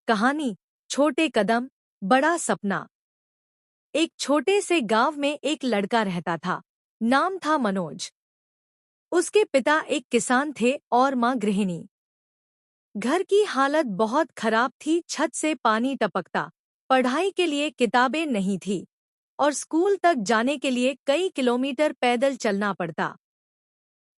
कहानी, छोटे कदम, बड़ा सपना। एक छोटे से गांव में एक लड़का रहता था। नाम था मनोज। उसके पिता एक किसान थे और मां गृहिणी। घर की हालत बहुत खराब थी। छत से पानी टपकता, पढ़ाई के लिए किताबें नहीं थी और स्कूल तक जाने के लिए कई किलोमीटर पैदल चलना पड़ता।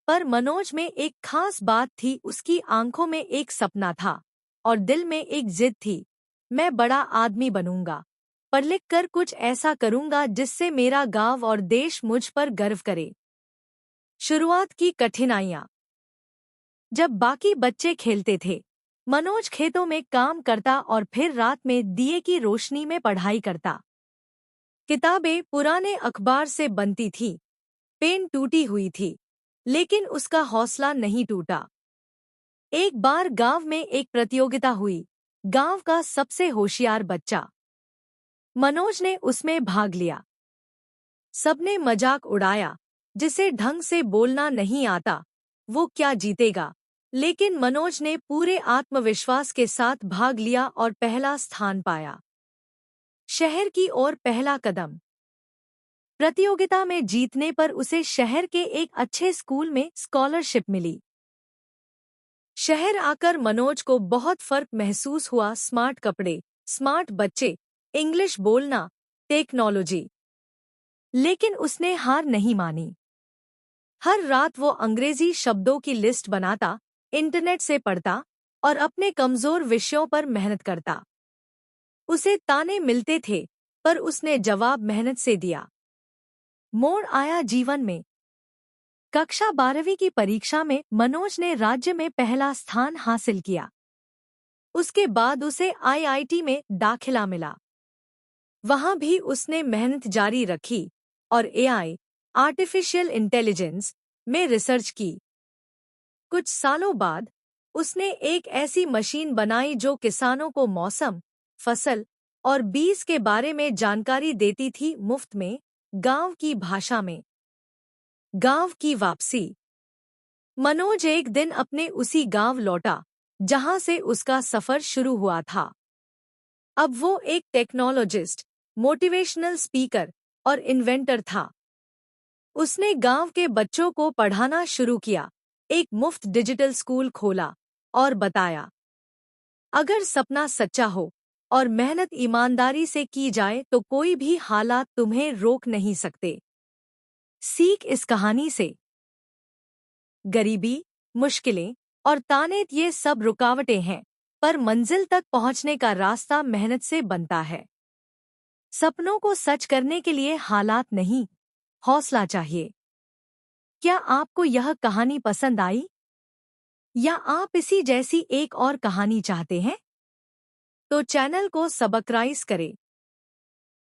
पर मनोज में एक खास बात थी। उसकी आंखों में एक सपना था और दिल में एक जिद थी। मैं बड़ा आदमी बनूंगा, पढ़ लिख कर कुछ ऐसा करूंगा जिससे मेरा गांव और देश मुझ पर गर्व करे। शुरुआत की कठिनाइयां। जब बाकी बच्चे खेलते थे, मनोज खेतों में काम करता और फिर रात में दिए की रोशनी में पढ़ाई करता। किताबें पुराने अखबार से बनती थी, पेन टूटी हुई थी, लेकिन उसका हौसला नहीं टूटा। एक बार गांव में एक प्रतियोगिता हुई। गांव का सबसे होशियार बच्चा मनोज ने उसमें भाग लिया। सबने मजाक उड़ाया, जिसे ढंग से बोलना नहीं आता वो क्या जीतेगा। लेकिन मनोज ने पूरे आत्मविश्वास के साथ भाग लिया और पहला स्थान पाया। शहर की ओर पहला कदम। प्रतियोगिता में जीतने पर उसे शहर के एक अच्छे स्कूल में स्कॉलरशिप मिली। शहर आकर मनोज को बहुत फर्क महसूस हुआ। स्मार्ट कपड़े, स्मार्ट बच्चे, इंग्लिश बोलना, टेक्नोलॉजी। लेकिन उसने हार नहीं मानी। हर रात वो अंग्रेजी शब्दों की लिस्ट बनाता, इंटरनेट से पढ़ता और अपने कमजोर विषयों पर मेहनत करता। उसे ताने मिलते थे, पर उसने जवाब मेहनत से दिया। मोड़ आया जीवन में। कक्षा 12वीं की परीक्षा में मनोज ने राज्य में पहला स्थान हासिल किया। उसके बाद उसे आईआईटी में दाखिला मिला। वहां भी उसने मेहनत जारी रखी और एआई, आर्टिफिशियल इंटेलिजेंस, में रिसर्च की। कुछ सालों बाद उसने एक ऐसी मशीन बनाई जो किसानों को मौसम, फसल और बीज के बारे में जानकारी देती थी मुफ्त में, गांव की भाषा में। गांव की वापसी। मनोज एक दिन अपने उसी गांव लौटा जहां से उसका सफर शुरू हुआ था। अब वो एक टेक्नोलॉजिस्ट, मोटिवेशनल स्पीकर और इन्वेंटर था। उसने गांव के बच्चों को पढ़ाना शुरू किया, एक मुफ्त डिजिटल स्कूल खोला और बताया, अगर सपना सच्चा हो और मेहनत ईमानदारी से की जाए तो कोई भी हालात तुम्हें रोक नहीं सकते। सीख इस कहानी से। गरीबी, मुश्किलें और ताने ये सब रुकावटें हैं, पर मंजिल तक पहुंचने का रास्ता मेहनत से बनता है। सपनों को सच करने के लिए हालात नहीं, हौसला चाहिए। क्या आपको यह कहानी पसंद आई? या आप इसी जैसी एक और कहानी चाहते हैं? तो चैनल को सब्सक्राइब करें